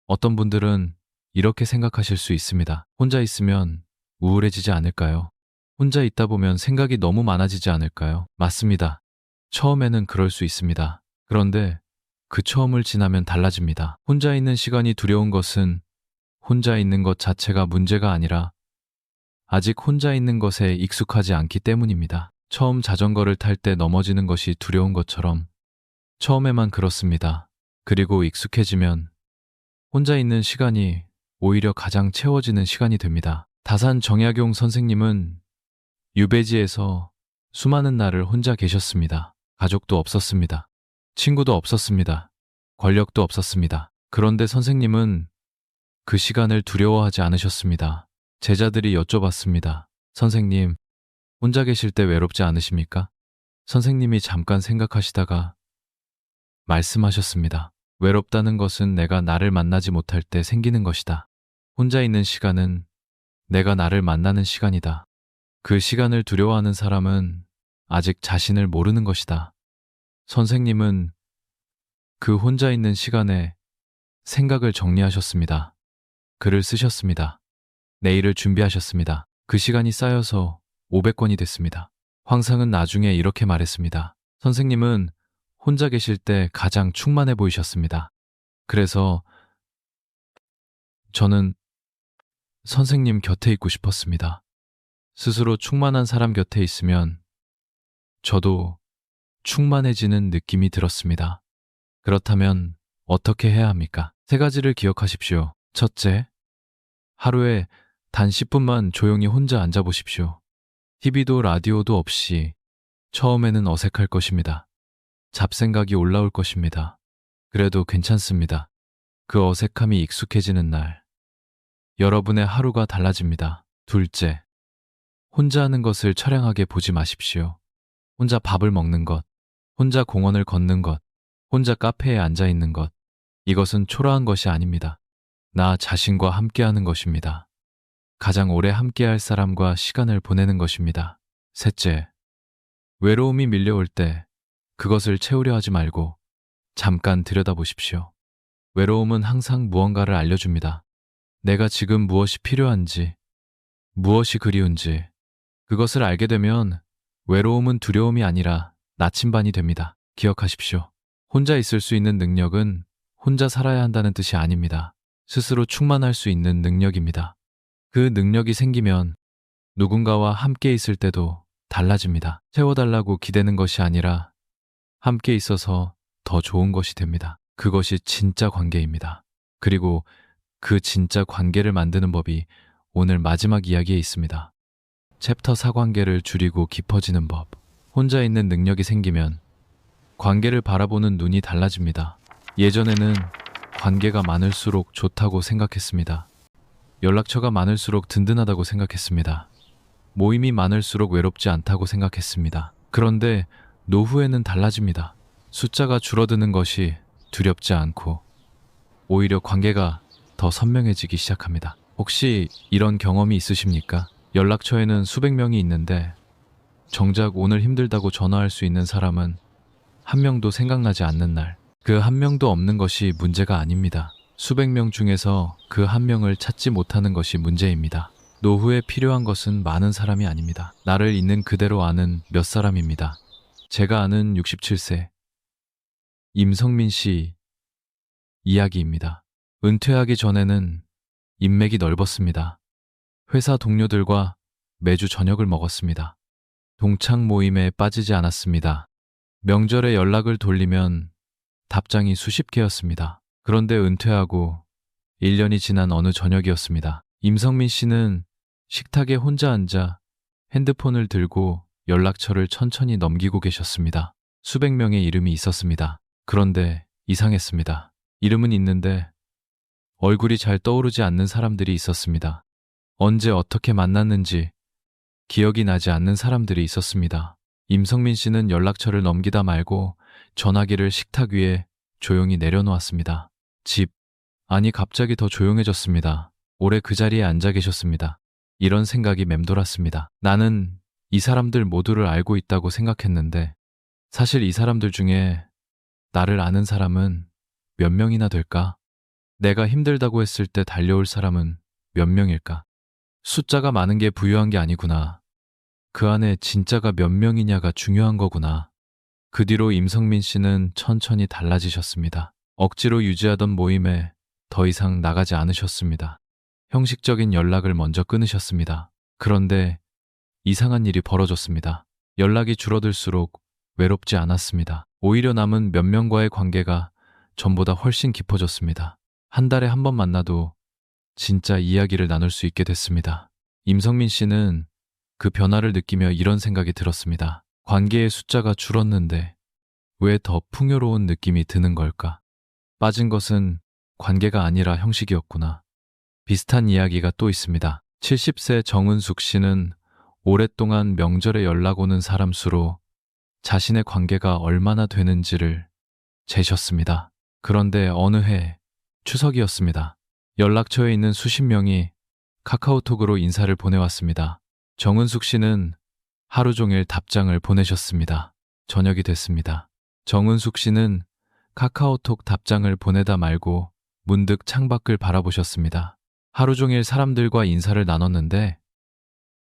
어떤 분들은 이렇게 생각하실 수 있습니다. 혼자 있으면 우울해지지 않을까요? 혼자 있다 보면 생각이 너무 많아지지 않을까요? 맞습니다. 처음에는 그럴 수 있습니다. 그런데 그 처음을 지나면 달라집니다. 혼자 있는 시간이 두려운 것은 혼자 있는 것 자체가 문제가 아니라 아직 혼자 있는 것에 익숙하지 않기 때문입니다. 처음 자전거를 탈 때 넘어지는 것이 두려운 것처럼 처음에만 그렇습니다. 그리고 익숙해지면 혼자 있는 시간이 오히려 가장 채워지는 시간이 됩니다. 다산 정약용 선생님은 유배지에서 수많은 날을 혼자 계셨습니다. 가족도 없었습니다. 친구도 없었습니다. 권력도 없었습니다. 그런데 선생님은 그 시간을 두려워하지 않으셨습니다. 제자들이 여쭤봤습니다. 선생님, 혼자 계실 때 외롭지 않으십니까? 선생님이 잠깐 생각하시다가 말씀하셨습니다. 외롭다는 것은 내가 나를 만나지 못할 때 생기는 것이다. 혼자 있는 시간은 내가 나를 만나는 시간이다. 그 시간을 두려워하는 사람은 아직 자신을 모르는 것이다. 선생님은 그 혼자 있는 시간에 생각을 정리하셨습니다. 글을 쓰셨습니다. 내일을 준비하셨습니다. 그 시간이 쌓여서 500권이 됐습니다. 황상은 나중에 이렇게 말했습니다. 선생님은 혼자 계실 때 가장 충만해 보이셨습니다. 그래서 저는 선생님 곁에 있고 싶었습니다. 스스로 충만한 사람 곁에 있으면 저도 충만해지는 느낌이 들었습니다. 그렇다면 어떻게 해야 합니까? 세 가지를 기억하십시오. 첫째, 하루에 단 10분만 조용히 혼자 앉아보십시오. TV도 라디오도 없이. 처음에는 어색할 것입니다. 잡생각이 올라올 것입니다. 그래도 괜찮습니다. 그 어색함이 익숙해지는 날, 여러분의 하루가 달라집니다. 둘째, 혼자 하는 것을 처량하게 보지 마십시오. 혼자 밥을 먹는 것, 혼자 공원을 걷는 것, 혼자 카페에 앉아 있는 것, 이것은 초라한 것이 아닙니다. 나 자신과 함께하는 것입니다. 가장 오래 함께할 사람과 시간을 보내는 것입니다. 셋째, 외로움이 밀려올 때 그것을 채우려 하지 말고 잠깐 들여다보십시오. 외로움은 항상 무언가를 알려줍니다. 내가 지금 무엇이 필요한지, 무엇이 그리운지, 그것을 알게 되면 외로움은 두려움이 아니라 나침반이 됩니다. 기억하십시오. 혼자 있을 수 있는 능력은 혼자 살아야 한다는 뜻이 아닙니다. 스스로 충만할 수 있는 능력입니다. 그 능력이 생기면 누군가와 함께 있을 때도 달라집니다. 채워달라고 기대는 것이 아니라 함께 있어서 더 좋은 것이 됩니다. 그것이 진짜 관계입니다. 그리고 그 진짜 관계를 만드는 법이 오늘 마지막 이야기에 있습니다. 챕터 4 관계를 줄이고 깊어지는 법. 혼자 있는 능력이 생기면 관계를 바라보는 눈이 달라집니다. 예전에는 관계가 많을수록 좋다고 생각했습니다. 연락처가 많을수록 든든하다고 생각했습니다. 모임이 많을수록 외롭지 않다고 생각했습니다. 그런데 노후에는 달라집니다. 숫자가 줄어드는 것이 두렵지 않고 오히려 관계가 더 선명해지기 시작합니다. 혹시 이런 경험이 있으십니까? 연락처에는 수백 명이 있는데 정작 오늘 힘들다고 전화할 수 있는 사람은 한 명도 생각나지 않는 날, 그 한 명도 없는 것이 문제가 아닙니다. 수백 명 중에서 그 한 명을 찾지 못하는 것이 문제입니다. 노후에 필요한 것은 많은 사람이 아닙니다. 나를 있는 그대로 아는 몇 사람입니다. 제가 아는 67세 임성민 씨 이야기입니다. 은퇴하기 전에는 인맥이 넓었습니다. 회사 동료들과 매주 저녁을 먹었습니다. 동창 모임에 빠지지 않았습니다. 명절에 연락을 돌리면 답장이 수십 개였습니다. 그런데 은퇴하고 1년이 지난 어느 저녁이었습니다. 임성민 씨는 식탁에 혼자 앉아 핸드폰을 들고 연락처를 천천히 넘기고 계셨습니다. 수백 명의 이름이 있었습니다. 그런데 이상했습니다. 이름은 있는데 얼굴이 잘 떠오르지 않는 사람들이 있었습니다. 언제 어떻게 만났는지 기억이 나지 않는 사람들이 있었습니다. 임성민 씨는 연락처를 넘기다 말고 전화기를 식탁 위에 조용히 내려놓았습니다. 아니 갑자기 더 조용해졌습니다. 오래 그 자리에 앉아 계셨습니다. 이런 생각이 맴돌았습니다. 나는 이 사람들 모두를 알고 있다고 생각했는데 사실 이 사람들 중에 나를 아는 사람은 몇 명이나 될까? 내가 힘들다고 했을 때 달려올 사람은 몇 명일까? 숫자가 많은 게 부유한 게 아니구나. 그 안에 진짜가 몇 명이냐가 중요한 거구나. 그 뒤로 임성민 씨는 천천히 달라지셨습니다. 억지로 유지하던 모임에 더 이상 나가지 않으셨습니다. 형식적인 연락을 먼저 끊으셨습니다. 그런데 이상한 일이 벌어졌습니다. 연락이 줄어들수록 외롭지 않았습니다. 오히려 남은 몇 명과의 관계가 전보다 훨씬 깊어졌습니다. 한 달에 한 번 만나도 진짜 이야기를 나눌 수 있게 됐습니다. 임성민 씨는 그 변화를 느끼며 이런 생각이 들었습니다. 관계의 숫자가 줄었는데 왜 더 풍요로운 느낌이 드는 걸까? 빠진 것은 관계가 아니라 형식이었구나. 비슷한 이야기가 또 있습니다. 70세 정은숙 씨는 오랫동안 명절에 연락 오는 사람 수로 자신의 관계가 얼마나 되는지를 재셨습니다. 그런데 어느 해 추석이었습니다. 연락처에 있는 수십 명이 카카오톡으로 인사를 보내왔습니다. 정은숙 씨는 하루 종일 답장을 보내셨습니다. 저녁이 됐습니다. 정은숙 씨는 카카오톡 답장을 보내다 말고 문득 창밖을 바라보셨습니다. 하루 종일 사람들과 인사를 나눴는데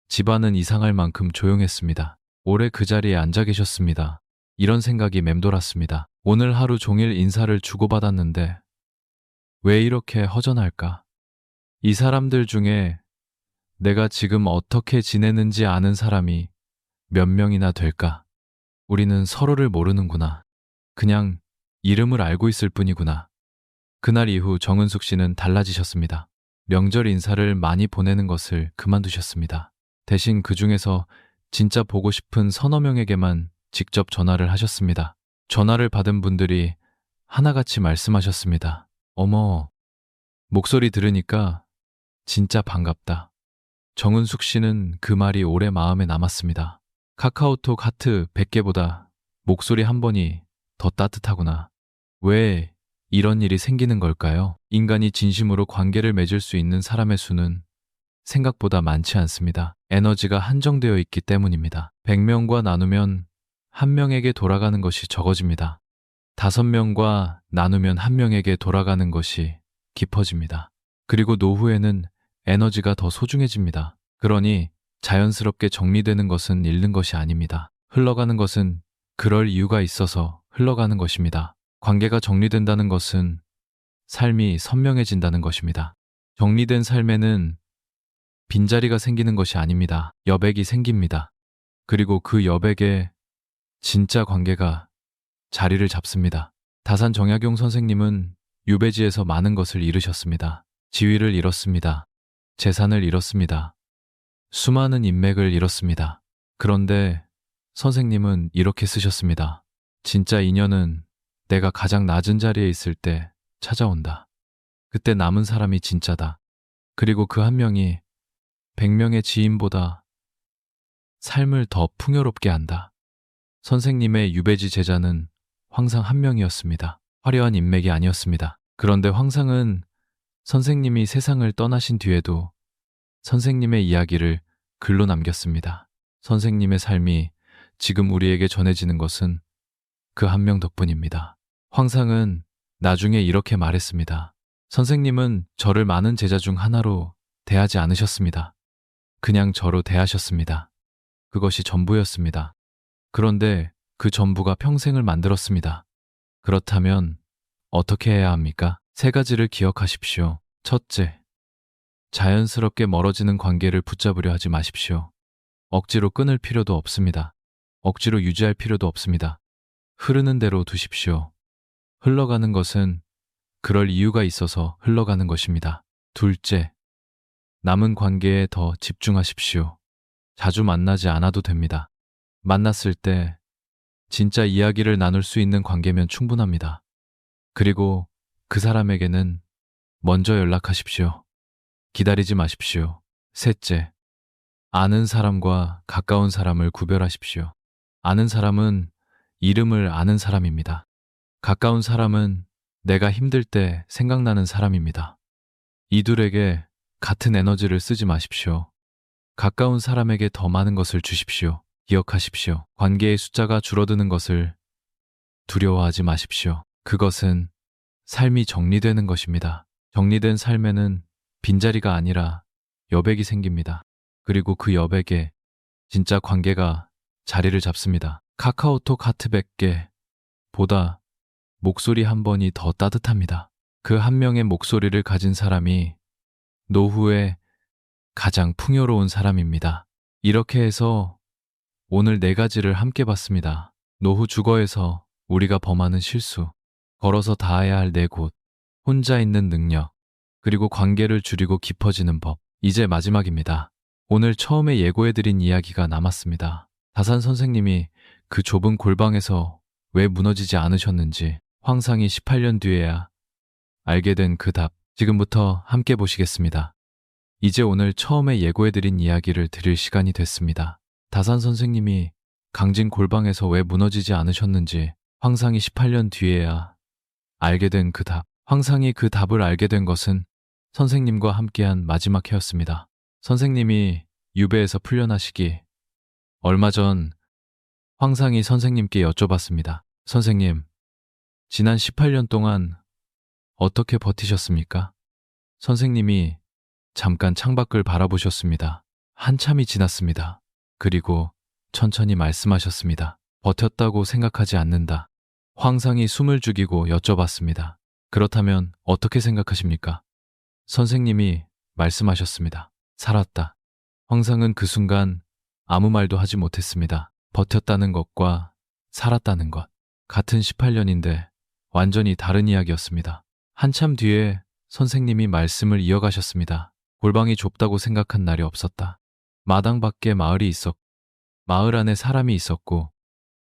집안은 이상할 만큼 조용했습니다. 오래 그 자리에 앉아 계셨습니다. 이런 생각이 맴돌았습니다. 오늘 하루 종일 인사를 주고받았는데 왜 이렇게 허전할까? 이 사람들 중에 내가 지금 어떻게 지내는지 아는 사람이 몇 명이나 될까? 우리는 서로를 모르는구나. 그냥 이름을 알고 있을 뿐이구나. 그날 이후 정은숙 씨는 달라지셨습니다. 명절 인사를 많이 보내는 것을 그만두셨습니다. 대신 그 중에서 진짜 보고 싶은 서너 명에게만 직접 전화를 하셨습니다. 전화를 받은 분들이 하나같이 말씀하셨습니다. 어머, 목소리 들으니까 진짜 반갑다. 정은숙 씨는 그 말이 오래 마음에 남았습니다. 카카오톡 하트 100개보다 목소리 한 번이 더 따뜻하구나. 왜 이런 일이 생기는 걸까요? 인간이 진심으로 관계를 맺을 수 있는 사람의 수는 생각보다 많지 않습니다. 에너지가 한정되어 있기 때문입니다. 100명과 나누면 1명에게 돌아가는 것이 적어집니다. 5명과 나누면 1명에게 돌아가는 것이 깊어집니다. 그리고 노후에는 에너지가 더 소중해집니다. 그러니 자연스럽게 정리되는 것은 잃는 것이 아닙니다. 흘러가는 것은 그럴 이유가 있어서 흘러가는 것입니다. 관계가 정리된다는 것은 삶이 선명해진다는 것입니다. 정리된 삶에는 빈자리가 생기는 것이 아닙니다. 여백이 생깁니다. 그리고 그 여백에 진짜 관계가 자리를 잡습니다. 다산 정약용 선생님은 유배지에서 많은 것을 잃으셨습니다. 지위를 잃었습니다. 재산을 잃었습니다. 수많은 인맥을 잃었습니다. 그런데 선생님은 이렇게 쓰셨습니다. 진짜 인연은 내가 가장 낮은 자리에 있을 때 찾아온다. 그때 남은 사람이 진짜다. 그리고 그 한 명이 100명의 지인보다 삶을 더 풍요롭게 한다. 선생님의 유배지 제자는 황상 한 명이었습니다. 화려한 인맥이 아니었습니다. 그런데 황상은 선생님이 세상을 떠나신 뒤에도 선생님의 이야기를 글로 남겼습니다. 선생님의 삶이 지금 우리에게 전해지는 것은 그 한 명 덕분입니다. 황상은 나중에 이렇게 말했습니다. 선생님은 저를 많은 제자 중 하나로 대하지 않으셨습니다. 그냥 저로 대하셨습니다. 그것이 전부였습니다. 그런데 그 전부가 평생을 만들었습니다. 그렇다면 어떻게 해야 합니까? 3가지를 기억하십시오. 첫째, 자연스럽게 멀어지는 관계를 붙잡으려 하지 마십시오. 억지로 끊을 필요도 없습니다. 억지로 유지할 필요도 없습니다. 흐르는 대로 두십시오. 흘러가는 것은 그럴 이유가 있어서 흘러가는 것입니다. 둘째, 남은 관계에 더 집중하십시오. 자주 만나지 않아도 됩니다. 만났을 때 진짜 이야기를 나눌 수 있는 관계면 충분합니다. 그리고 그 사람에게는 먼저 연락하십시오. 기다리지 마십시오. 셋째, 아는 사람과 가까운 사람을 구별하십시오. 아는 사람은 이름을 아는 사람입니다. 가까운 사람은 내가 힘들 때 생각나는 사람입니다. 이 둘에게 같은 에너지를 쓰지 마십시오. 가까운 사람에게 더 많은 것을 주십시오. 기억하십시오. 관계의 숫자가 줄어드는 것을 두려워하지 마십시오. 그것은 삶이 정리되는 것입니다. 정리된 삶에는 빈자리가 아니라 여백이 생깁니다. 그리고 그 여백에 진짜 관계가 자리를 잡습니다. 카카오톡 하트 100개 보다 목소리 한 번이 더 따뜻합니다. 그 한 명의 목소리를 가진 사람이 노후에 가장 풍요로운 사람입니다. 이렇게 해서 오늘 4가지를 함께 봤습니다. 노후 주거에서 우리가 범하는 실수, 걸어서 닿아야 할 4곳, 혼자 있는 능력, 그리고 관계를 줄이고 깊어지는 법. 이제 마지막입니다. 오늘 처음에 예고해드린 이야기가 남았습니다. 다산 선생님이 그 좁은 골방에서 왜 무너지지 않으셨는지 황상이 18년 뒤에야 알게 된 그 답, 지금부터 함께 보시겠습니다. 이제 오늘 처음에 예고해드린 이야기를 드릴 시간이 됐습니다. 다산 선생님이 강진 골방에서 왜 무너지지 않으셨는지 황상이 18년 뒤에야 알게 된 그 답. 황상이 그 답을 알게 된 것은 선생님과 함께한 마지막 해였습니다. 선생님이 유배에서 풀려나시기 얼마 전 황상이 선생님께 여쭤봤습니다. 선생님, 지난 18년 동안 어떻게 버티셨습니까? 선생님이 잠깐 창밖을 바라보셨습니다. 한참이 지났습니다. 그리고 천천히 말씀하셨습니다. 버텼다고 생각하지 않는다. 황상이 숨을 죽이고 여쭤봤습니다. 그렇다면 어떻게 생각하십니까? 선생님이 말씀하셨습니다. 살았다. 황상은 그 순간 아무 말도 하지 못했습니다. 버텼다는 것과 살았다는 것. 같은 18년인데 완전히 다른 이야기였습니다. 한참 뒤에 선생님이 말씀을 이어가셨습니다. 골방이 좁다고 생각한 날이 없었다. 마당 밖에 마을이 있었고, 마을 안에 사람이 있었고,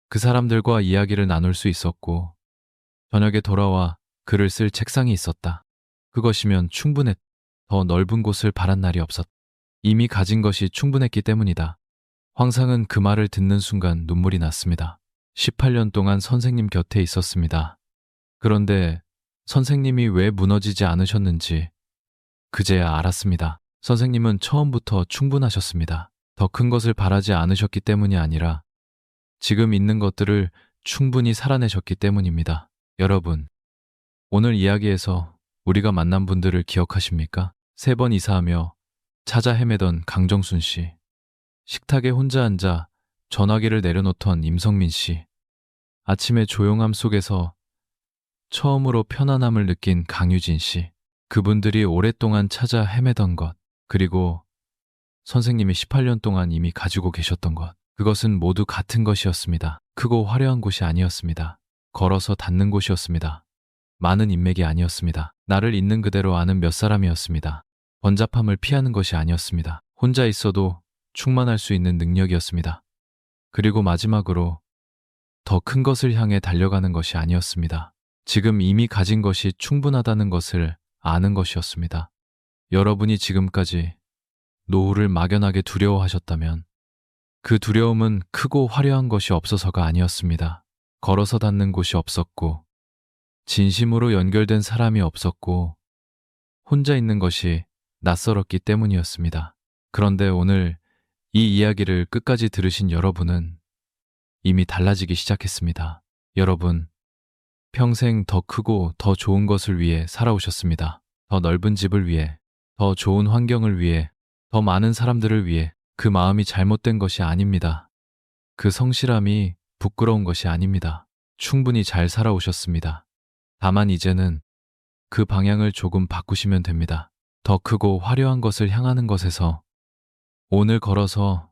그 사람들과 이야기를 나눌 수 있었고, 저녁에 돌아와 글을 쓸 책상이 있었다. 그것이면 충분했다. 더 넓은 곳을 바란 날이 없었다. 이미 가진 것이 충분했기 때문이다. 황상은 그 말을 듣는 순간 눈물이 났습니다. 18년 동안 선생님 곁에 있었습니다. 그런데 선생님이 왜 무너지지 않으셨는지 그제야 알았습니다. 선생님은 처음부터 충분하셨습니다. 더 큰 것을 바라지 않으셨기 때문이 아니라 지금 있는 것들을 충분히 살아내셨기 때문입니다. 여러분, 오늘 이야기에서 우리가 만난 분들을 기억하십니까? 3번 이사하며 찾아 헤매던 강정순 씨, 식탁에 혼자 앉아 전화기를 내려놓던 임성민 씨, 아침의 조용함 속에서 처음으로 편안함을 느낀 강유진 씨, 그분들이 오랫동안 찾아 헤매던 것, 그리고 선생님이 18년 동안 이미 가지고 계셨던 것, 그것은 모두 같은 것이었습니다. 크고 화려한 곳이 아니었습니다. 걸어서 닿는 곳이었습니다. 많은 인맥이 아니었습니다. 나를 있는 그대로 아는 몇 사람이었습니다. 번잡함을 피하는 것이 아니었습니다. 혼자 있어도 충만할 수 있는 능력이었습니다. 그리고 마지막으로 더 큰 것을 향해 달려가는 것이 아니었습니다. 지금 이미 가진 것이 충분하다는 것을 아는 것이었습니다. 여러분이 지금까지 노후를 막연하게 두려워하셨다면 그 두려움은 크고 화려한 것이 없어서가 아니었습니다. 걸어서 닿는 곳이 없었고, 진심으로 연결된 사람이 없었고, 혼자 있는 것이 낯설었기 때문이었습니다. 그런데 오늘 이 이야기를 끝까지 들으신 여러분은 이미 달라지기 시작했습니다. 여러분, 평생 더 크고 더 좋은 것을 위해 살아오셨습니다. 더 넓은 집을 위해, 더 좋은 환경을 위해, 더 많은 사람들을 위해. 그 마음이 잘못된 것이 아닙니다. 그 성실함이 부끄러운 것이 아닙니다. 충분히 잘 살아오셨습니다. 다만 이제는 그 방향을 조금 바꾸시면 됩니다. 더 크고 화려한 것을 향하는 것에서 오늘 걸어서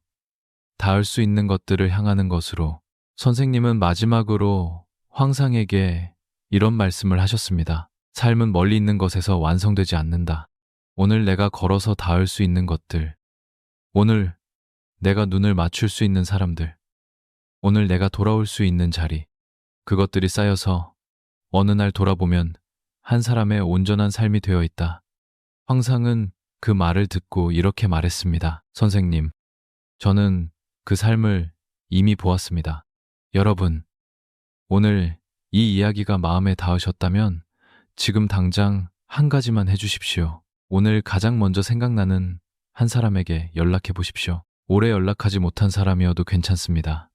닿을 수 있는 것들을 향하는 것으로. 선생님은 마지막으로 황상에게 이런 말씀을 하셨습니다. 삶은 멀리 있는 것에서 완성되지 않는다. 오늘 내가 걸어서 닿을 수 있는 것들, 오늘 내가 눈을 맞출 수 있는 사람들, 오늘 내가 돌아올 수 있는 자리, 그것들이 쌓여서 어느 날 돌아보면 한 사람의 온전한 삶이 되어 있다. 황상은 그 말을 듣고 이렇게 말했습니다. 선생님, 저는 그 삶을 이미 보았습니다. 여러분, 오늘 이 이야기가 마음에 닿으셨다면 지금 당장 한 가지만 해주십시오. 오늘 가장 먼저 생각나는 한 사람에게 연락해 보십시오. 오래 연락하지 못한 사람이어도 괜찮습니다.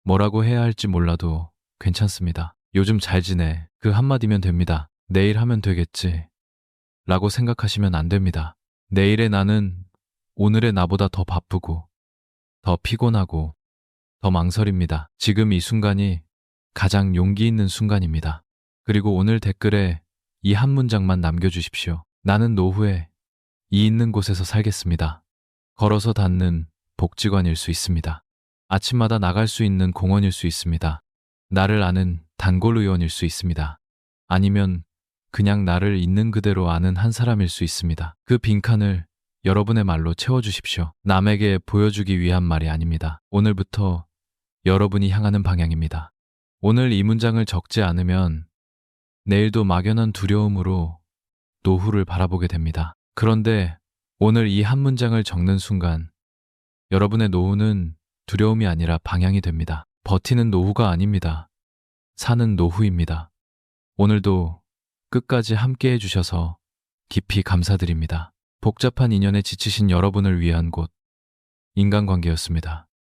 뭐라고 해야 할지 몰라도 괜찮습니다. 요즘 잘 지내. 그 한마디면 됩니다. 내일 하면 되겠지. 라고 생각하시면 안 됩니다. 내일의 나는 오늘의 나보다 더 바쁘고, 더 피곤하고, 더 망설입니다. 지금 이 순간이 가장 용기 있는 순간입니다. 그리고 오늘 댓글에 이 한 문장만 남겨주십시오. 나는 노후에 이 있는 곳에서 살겠습니다. 걸어서 닿는 복지관일 수 있습니다. 아침마다 나갈 수 있는 공원일 수 있습니다. 나를 아는 단골 의원일 수 있습니다. 아니면 그냥 나를 있는 그대로 아는 한 사람일 수 있습니다. 그 빈칸을 여러분의 말로 채워주십시오. 남에게 보여주기 위한 말이 아닙니다. 오늘부터 여러분이 향하는 방향입니다. 오늘 이 문장을 적지 않으면 내일도 막연한 두려움으로 노후를 바라보게 됩니다. 그런데 오늘 이 한 문장을 적는 순간 여러분의 노후는 두려움이 아니라 방향이 됩니다. 버티는 노후가 아닙니다. 사는 노후입니다. 오늘도 끝까지 함께 해주셔서 깊이 감사드립니다. 복잡한 인연에 지치신 여러분을 위한 곳, 인간관계였습니다.